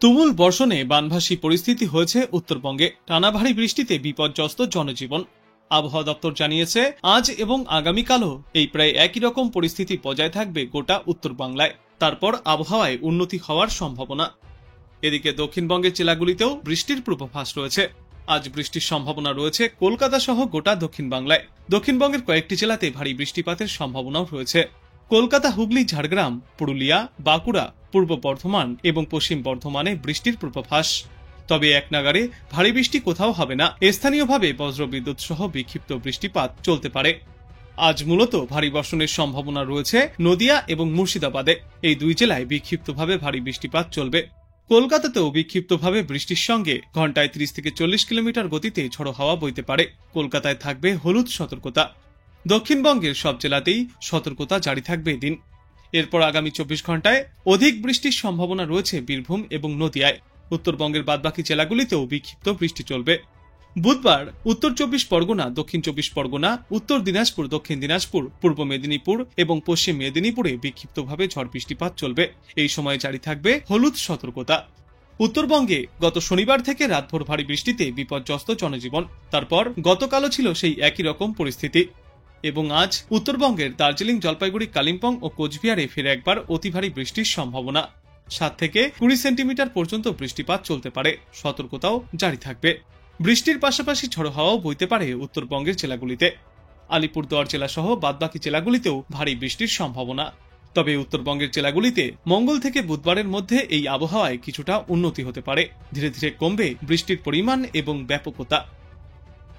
তুমুল বর্ষণে বানভাসী পরিস্থিতি হয়েছে উত্তরবঙ্গে। টানা ভারী বৃষ্টিতে বিপর্যস্ত জনজীবন। আবহাওয়া দপ্তর জানিয়েছে, আজ এবং আগামীকালও এই প্রায় একই রকম পরিস্থিতি বজায় থাকবে গোটা উত্তর বাংলায়। তারপর আবহাওয়ায় উন্নতি হওয়ার সম্ভাবনা। এদিকে দক্ষিণবঙ্গের জেলাগুলিতেও বৃষ্টির পূর্বাভাস রয়েছে। আজ বৃষ্টির সম্ভাবনা রয়েছে কলকাতা সহ গোটা দক্ষিণ বাংলায়। দক্ষিণবঙ্গের কয়েকটি জেলাতে ভারী বৃষ্টিপাতের সম্ভাবনাও রয়েছে। কলকাতা, হুগলি, ঝাড়গ্রাম, পুরুলিয়া, বাঁকুড়া, পূর্ব বর্ধমান এবং পশ্চিম বর্ধমানে বৃষ্টির পূর্বাভাস। তবে এক নাগাড়ে ভারী বৃষ্টি কোথাও হবে না। স্থানীয়ভাবে বজ্রবিদ্যুৎ সহ বিক্ষিপ্ত বৃষ্টিপাত চলতে পারে। আজ মূলত ভারী বর্ষণের সম্ভাবনা রয়েছে নদিয়া এবং মুর্শিদাবাদে। এই দুই জেলায় বিক্ষিপ্তভাবে ভারী বৃষ্টিপাত চলবে। কলকাতাতেও বিক্ষিপ্তভাবে বৃষ্টির সঙ্গে ঘন্টায় 30 থেকে 40 কিলোমিটার গতিতে ঝড়ো হাওয়া বইতে পারে। কলকাতায় থাকবে হলুদ সতর্কতা। দক্ষিণবঙ্গের সব জেলাতেই সতর্কতা জারি থাকবে এদিন। এরপর আগামী 24 ঘন্টায় অধিক বৃষ্টির সম্ভাবনা রয়েছে বীরভূম এবং নদিয়ায়। উত্তরবঙ্গের বাদবাকি জেলাগুলিতেও বিক্ষিপ্ত বৃষ্টি চলবে। বুধবার উত্তর 24 পরগনা, দক্ষিণ 24 পরগনা, উত্তর দিনাজপুর, দক্ষিণ দিনাজপুর, পূর্ব মেদিনীপুর এবং পশ্চিম মেদিনীপুরে বিক্ষিপ্তভাবে ঝড় বৃষ্টিপাত চলবে। এই সময় জারি থাকবে হলুদ সতর্কতা। উত্তরবঙ্গে গত শনিবার থেকে রাতভর ভারী বৃষ্টিতে বিপর্যস্ত জনজীবন। তারপর গতকালও ছিল সেই একই রকম পরিস্থিতি এবং আজ উত্তরবঙ্গের দার্জিলিং, জলপাইগুড়ি, কালিম্পং ও কোচবিহারে ফের একবার অতি ভারী বৃষ্টির সম্ভাবনা। 7 থেকে 20 সেন্টিমিটার পর্যন্ত বৃষ্টিপাত চলতে পারে। সতর্কতাও জারি থাকবে। বৃষ্টির পাশাপাশি ঝড়ো হাওয়াও বইতে পারে উত্তরবঙ্গের জেলাগুলিতে। আলিপুরদুয়ার জেলা সহ বাদবাকি জেলাগুলিতেও ভারী বৃষ্টির সম্ভাবনা। তবে উত্তরবঙ্গের জেলাগুলিতে মঙ্গল থেকে বুধবারের মধ্যে এই আবহাওয়ায় কিছুটা উন্নতি হতে পারে। ধীরে ধীরে কমবে বৃষ্টির পরিমাণ এবং ব্যাপকতা।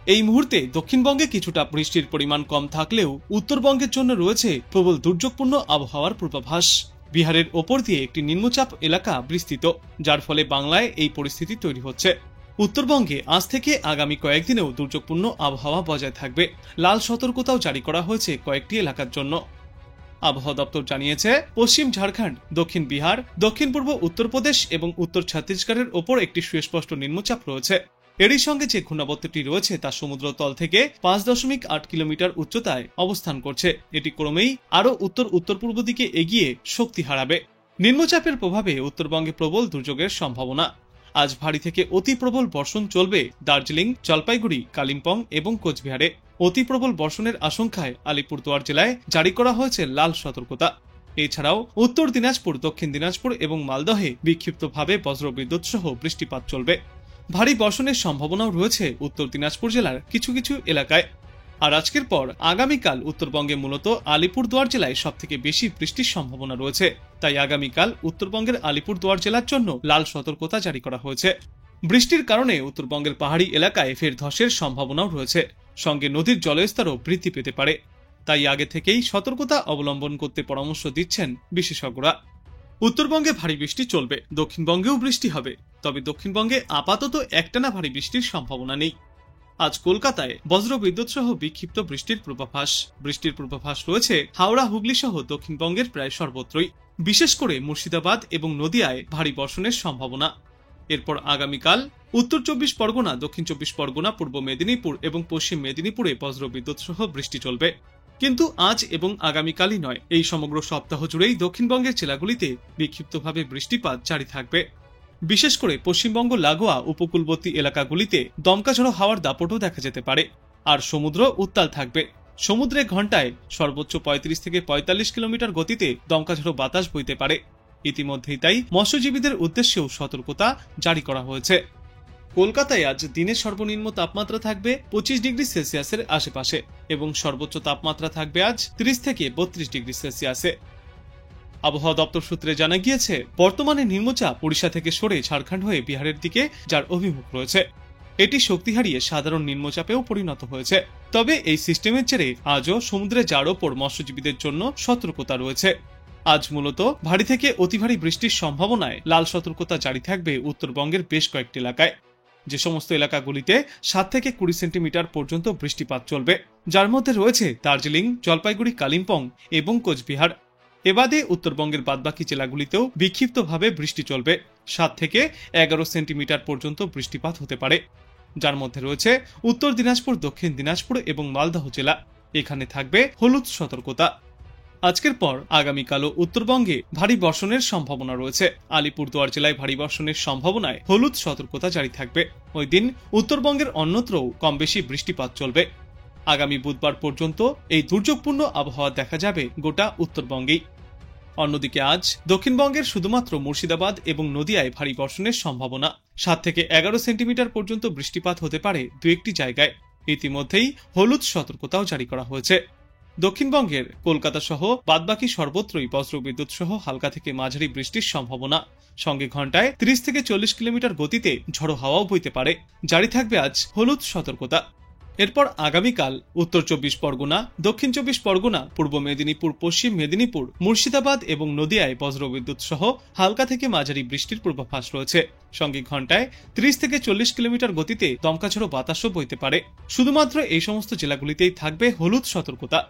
এই মুহূর্তে দক্ষিণবঙ্গে কিছুটা বৃষ্টির পরিমাণ কম থাকলেও উত্তরবঙ্গের জন্য রয়েছে প্রবল দুর্যোগপূর্ণ আবহাওয়ার পূর্বাভাস। বিহারের ওপর দিয়ে একটি নিম্নচাপ এলাকা বিস্তৃত, যার ফলে বাংলায় এই পরিস্থিতি তৈরি হচ্ছে। উত্তরবঙ্গে আজ থেকে আগামী কয়েকদিনেও দুর্যোগপূর্ণ আবহাওয়া বজায় থাকবে। লাল সতর্কতাও জারি করা হয়েছে কয়েকটি এলাকার জন্য। আবহাওয়া দপ্তর জানিয়েছে, পশ্চিম ঝাড়খণ্ড, দক্ষিণ বিহার, দক্ষিণ পূর্ব উত্তরপ্রদেশ এবং উত্তর ছত্তিশগড়ের ওপর একটি সুস্পষ্ট নিম্নচাপ রয়েছে। এরই সঙ্গে যে ঘূর্ণাবর্তটি রয়েছে তা সমুদ্র তল থেকে 5.8 কিলোমিটার উচ্চতায় অবস্থান করছে। এটি ক্রমেই আরও উত্তর পূর্ব দিকে এগিয়ে শক্তি হারাবে। নিম্নচাপের প্রভাবে উত্তরবঙ্গে প্রবল দুর্যোগের সম্ভাবনা। আজ ভারী থেকে অতি প্রবল বর্ষণ চলবে দার্জিলিং, জলপাইগুড়ি, কালিম্পং এবং কোচবিহারে। অতি প্রবল বর্ষণের আশঙ্কায় আলিপুরদুয়ার জেলায় জারি করা হয়েছে লাল সতর্কতা। এছাড়াও উত্তর দিনাজপুর, দক্ষিণ দিনাজপুর এবং মালদহে বিক্ষিপ্তভাবে বজ্রবিদ্যুৎ সহ বৃষ্টিপাত চলবে। ভারী বর্ষণের সম্ভাবনাও রয়েছে উত্তর দিনাজপুর জেলার কিছু কিছু এলাকায়। আর আজকের পর আগামীকাল উত্তরবঙ্গে মূলত আলিপুরদুয়ার জেলায় সবথেকে বেশি বৃষ্টির সম্ভাবনা রয়েছে। তাই আগামীকাল উত্তরবঙ্গের আলিপুরদুয়ার জেলার জন্য লাল সতর্কতা জারি করা হয়েছে। বৃষ্টির কারণে উত্তরবঙ্গের পাহাড়ি এলাকায় ফের ধসের সম্ভাবনাও রয়েছে। সঙ্গে নদীর জলস্তরও বৃদ্ধি পেতে পারে। তাই আগে থেকেই সতর্কতা অবলম্বন করতে পরামর্শ দিচ্ছেন বিশেষজ্ঞরা। উত্তরবঙ্গে ভারী বৃষ্টি চলবে, দক্ষিণবঙ্গেও বৃষ্টি হবে। তবে দক্ষিণবঙ্গে আপাতত একটানা ভারী বৃষ্টির সম্ভাবনা নেই। আজ কলকাতায় বজ্রবিদ্যুৎ সহ বিক্ষিপ্ত বৃষ্টির পূর্বাভাস। বৃষ্টির পূর্বাভাস রয়েছে হাওড়া, হুগলি সহ দক্ষিণবঙ্গের প্রায় সর্বত্রই। বিশেষ করে মুর্শিদাবাদ এবং নদিয়ায় ভারী বর্ষণের সম্ভাবনা। এরপর আগামীকাল উত্তর 24 পরগনা, দক্ষিণ 24 পরগনা, পূর্ব মেদিনীপুর এবং পশ্চিম মেদিনীপুরে বজ্রবিদ্যুৎ সহ বৃষ্টি চলবে। কিন্তু আজ এবং আগামীকালই নয়, এই সমগ্র সপ্তাহ জুড়েই দক্ষিণবঙ্গের জেলাগুলিতে বিক্ষিপ্তভাবে বৃষ্টিপাত জারি থাকবে। বিশেষ করে পশ্চিমবঙ্গ লাগোয়া উপকূলবর্তী এলাকাগুলিতে দমকা ঝড়ো হাওয়ার দাপটও দেখা যেতে পারে। আর সমুদ্র উত্তাল থাকবে। সমুদ্রে ঘন্টায় সর্বোচ্চ 35 থেকে 45 কিলোমিটার গতিতে দমকা ঝড়ো বাতাস বইতে পারে। ইতিমধ্যেই তাই মৎস্যজীবীদের উদ্দেশ্যেও সতর্কতা জারি করা হয়েছে। কলকাতায় আজ দিনের সর্বনিম্ন তাপমাত্রা থাকবে 25 ডিগ্রি সেলসিয়াসের আশেপাশে এবং সর্বোচ্চ তাপমাত্রা থাকবে আজ 30 থেকে 32 ডিগ্রি সেলসিয়াসে। আবহাওয়া দপ্তর সূত্রে জানা গিয়েছে, বর্তমানে নিম্নচাপ ওড়িশা থেকে সরে ঝাড়খণ্ড হয়ে বিহারের দিকে যার অভিমুখ রয়েছে। এটি শক্তি হারিয়ে সাধারণ নিম্নচাপেও পরিণত হয়েছে। তবে এই সিস্টেমের জেরে আজও সমুদ্রে যার ওপর মৎস্যজীবীদের জন্য সতর্কতা রয়েছে। আজ মূলত ভারী থেকে অতি ভারী বৃষ্টির সম্ভাবনায় লাল সতর্কতা জারি থাকবে উত্তরবঙ্গের বেশ কয়েকটি এলাকায়। যে সমস্ত এলাকাগুলিতে 7 থেকে 20 সেন্টিমিটার পর্যন্ত বৃষ্টিপাত চলবে, যার মধ্যে রয়েছে দার্জিলিং, জলপাইগুড়ি, কালিম্পং এবং কোচবিহার। এবাদে উত্তরবঙ্গের বাদবাকি জেলাগুলিতেও বিক্ষিপ্তভাবে বৃষ্টি চলবে। 7 থেকে 11 সেন্টিমিটার পর্যন্ত বৃষ্টিপাত হতে পারে, যার মধ্যে রয়েছে উত্তর দিনাজপুর, দক্ষিণ দিনাজপুর এবং মালদহ জেলা। এখানে থাকবে হলুদ সতর্কতা। আজকের পর আগামীকালও উত্তরবঙ্গে ভারী বর্ষণের সম্ভাবনা রয়েছে। আলিপুরদুয়ার জেলায় ভারী বর্ষণের সম্ভাবনায় হলুদ সতর্কতা জারি থাকবে। ওই দিন উত্তরবঙ্গের অন্যত্রও কম বেশি বৃষ্টিপাত চলবে। আগামী বুধবার পর্যন্ত এই দুর্যোগপূর্ণ আবহাওয়া দেখা যাবে গোটা উত্তরবঙ্গেই। অন্যদিকে আজ দক্ষিণবঙ্গের শুধুমাত্র মুর্শিদাবাদ এবং নদিয়ায় ভারী বর্ষণের সম্ভাবনা। 7 থেকে 11 সেন্টিমিটার পর্যন্ত বৃষ্টিপাত হতে পারে দু একটি জায়গায়। ইতিমধ্যেই হলুদ সতর্কতাও জারি করা হয়েছে। দক্ষিণবঙ্গের কলকাতা সহ বাদবাকি সর্বত্রই বজ্রবিদ্যুৎ সহ হালকা থেকে মাঝারি বৃষ্টির সম্ভাবনা। সঙ্গে ঘন্টায় 30 থেকে 40 কিলোমিটার গতিতে ঝড়ো হাওয়াও বইতে পারে। জারি থাকবে আজ হলুদ সতর্কতা। এরপর আগামীকাল উত্তর 24 পরগনা, দক্ষিণ 24 পরগনা, পূর্ব মেদিনীপুর, পশ্চিম মেদিনীপুর, মুর্শিদাবাদ এবং নদিয়ায় বজ্রবিদ্যুৎ সহ হালকা থেকে মাঝারি বৃষ্টির পূর্বাভাস রয়েছে। সঙ্গে ঘন্টায় 30 থেকে 40 কিলোমিটার গতিতে দমকাঝড়ো বাতাসও বইতে পারে। শুধুমাত্র এই সমস্ত জেলাগুলিতেই থাকবে হলুদ সতর্কতা।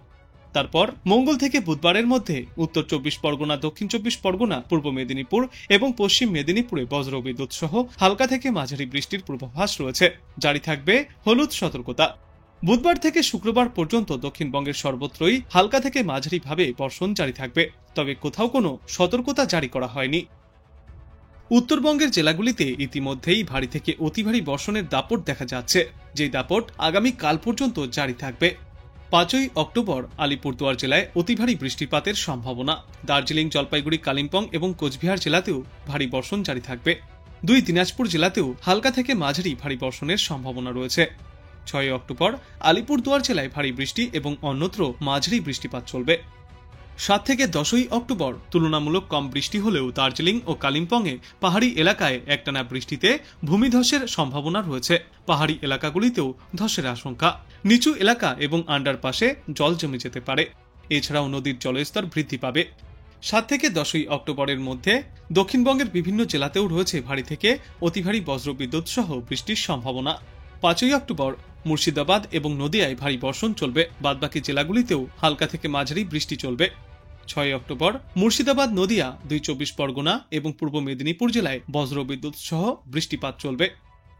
তারপর মঙ্গল থেকে বুধবারের মধ্যে উত্তর 24 পরগনা, দক্ষিণ 24 পরগনা, পূর্ব মেদিনীপুর এবং পশ্চিম মেদিনীপুরে বজ্রবিদ্যুৎ সহ হালকা থেকে মাঝারি বৃষ্টির পূর্বাভাস রয়েছে। জারি থাকবে হলুদ সতর্কতা। বুধবার থেকে শুক্রবার পর্যন্ত দক্ষিণবঙ্গের সর্বত্রই হালকা থেকে মাঝারি ভাবে বর্ষণ জারি থাকবে, তবে কোথাও কোনো সতর্কতা জারি করা হয়নি। উত্তরবঙ্গের জেলাগুলিতে ইতিমধ্যেই ভারী থেকে অতি ভারী বর্ষণের দাপট দেখা যাচ্ছে, যেই দাপট আগামী কাল পর্যন্ত জারি থাকবে। 5ই অক্টোবর আলিপুরদুয়ার জেলায় অতি ভারী বৃষ্টিপাতের সম্ভাবনা। দার্জিলিং, জলপাইগুড়ি, কালিম্পং এবং কোচবিহার জেলাতেও ভারী বর্ষণ জারি থাকবে। 2 দিনাজপুর জেলাতেও হালকা থেকে মাঝারি ভারী বর্ষণের সম্ভাবনা রয়েছে। 6ই অক্টোবর আলিপুরদুয়ার জেলায় ভারী বৃষ্টি এবং অন্যত্র মাঝারি বৃষ্টিপাত চলবে। 7 থেকে 10ই অক্টোবর তুলনামূলক কম বৃষ্টি হলেও দার্জিলিং ও কালিম্পংয়ে পাহাড়ি এলাকায় একটানা বৃষ্টিতে ভূমিধসের সম্ভাবনা রয়েছে। পাহাড়ি এলাকাগুলিতেও ধসের আশঙ্কা। নিচু এলাকা এবং আন্ডারপাসে জল জমে যেতে পারে। এছাড়াও নদীর জলস্তর বৃদ্ধি পাবে। 7 থেকে 10ই অক্টোবরের মধ্যে দক্ষিণবঙ্গের বিভিন্ন জেলাতেও রয়েছে ভারী থেকে অতি ভারী বজ্রবিদ্যুৎ সহ বৃষ্টির সম্ভাবনা। 5ই অক্টোবর মুর্শিদাবাদ এবং নদিয়ায় ভারী বর্ষণ চলবে। বাদবাকি জেলাগুলিতেও হালকা থেকে মাঝারি বৃষ্টি চলবে। 6ই অক্টোবর মুর্শিদাবাদ, নদিয়া, 2 24 পরগনা এবং পূর্ব মেদিনীপুর জেলায় বজ্রবিদ্যুৎ সহ বৃষ্টিপাত চলবে।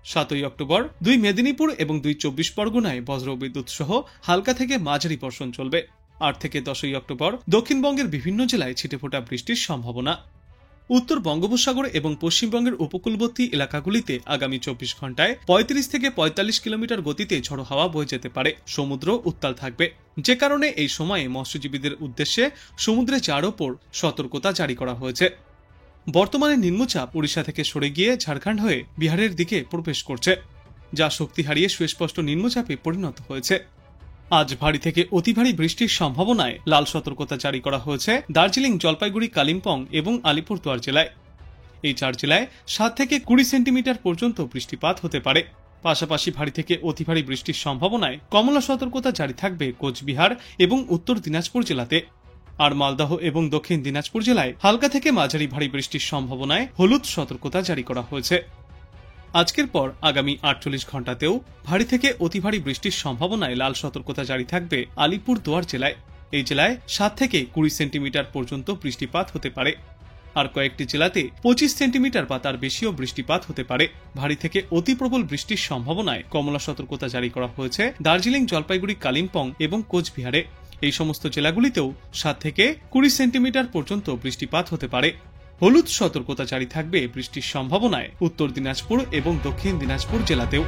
7ই অক্টোবর 2 মেদিনীপুর এবং 2 24 পরগনায় বজ্রবিদ্যুৎ সহ হালকা থেকে মাঝারি বর্ষণ চলবে। 8 থেকে 10ই অক্টোবর দক্ষিণবঙ্গের বিভিন্ন জেলায় ছিটেফোঁটা বৃষ্টির সম্ভাবনা। উত্তর বঙ্গোপসাগর এবং পশ্চিমবঙ্গের উপকূলবর্তী এলাকাগুলিতে আগামী 24 ঘন্টায় 35 থেকে 45 কিলোমিটার গতিতে ঝড়ো হাওয়া বয়ে যেতে পারে। সমুদ্র উত্তাল থাকবে, যে কারণে এই সময়ে মৎস্যজীবীদের উদ্দেশ্যে সমুদ্রে যাওয়ার ওপর সতর্কতা জারি করা হয়েছে। বর্তমানে নিম্নচাপ উড়িষ্যা থেকে সরে গিয়ে ঝাড়খণ্ড হয়ে বিহারের দিকে প্রবেশ করছে, যা শক্তি হারিয়ে সুস্পষ্ট নিম্নচাপে পরিণত হয়েছে। আজ ভারী থেকে অতি ভারী বৃষ্টির সম্ভাবনায় লাল সতর্কতা জারি করা হয়েছে দার্জিলিং, জলপাইগুড়ি, কালিম্পং এবং আলিপুরদুয়ার জেলায়। এই 4 জেলায় 7 থেকে 20 সেন্টিমিটার পর্যন্ত বৃষ্টিপাত হতে পারে। পাশাপাশি ভারী থেকে অতি ভারী বৃষ্টির সম্ভাবনায় কমলা সতর্কতা জারি থাকবে কোচবিহার এবং উত্তর দিনাজপুর জেলাতে। আর মালদহ এবং দক্ষিণ দিনাজপুর জেলায় হালকা থেকে মাঝারি ভারী বৃষ্টির সম্ভাবনায় হলুদ সতর্কতা জারি করা হয়েছে। আজকের পর আগামী 48 ঘন্টাতেও ভারী থেকে অতি ভারী বৃষ্টির সম্ভাবনায় লাল সতর্কতা জারি থাকবে আলিপুরদুয়ার জেলায়। এই জেলায় 7 থেকে 20 সেন্টিমিটার পর্যন্ত বৃষ্টিপাত হতে পারে। আর কয়েকটি জেলাতে 25 সেন্টিমিটার বা তার বেশিও বৃষ্টিপাত হতে পারে। ভারী থেকে অতি প্রবল বৃষ্টির সম্ভাবনায় কমলা সতর্কতা জারি করা হয়েছে দার্জিলিং, জলপাইগুড়ি, কালিম্পং এবং কোচবিহারে। এই সমস্ত জেলাগুলিতেও 7 থেকে 20 সেন্টিমিটার পর্যন্ত বৃষ্টিপাত হতে পারে। হলুদ সতর্কতা জারি থাকবে বৃষ্টির সম্ভাবনায় উত্তর দিনাজপুর এবং দক্ষিণ দিনাজপুর জেলাতেও।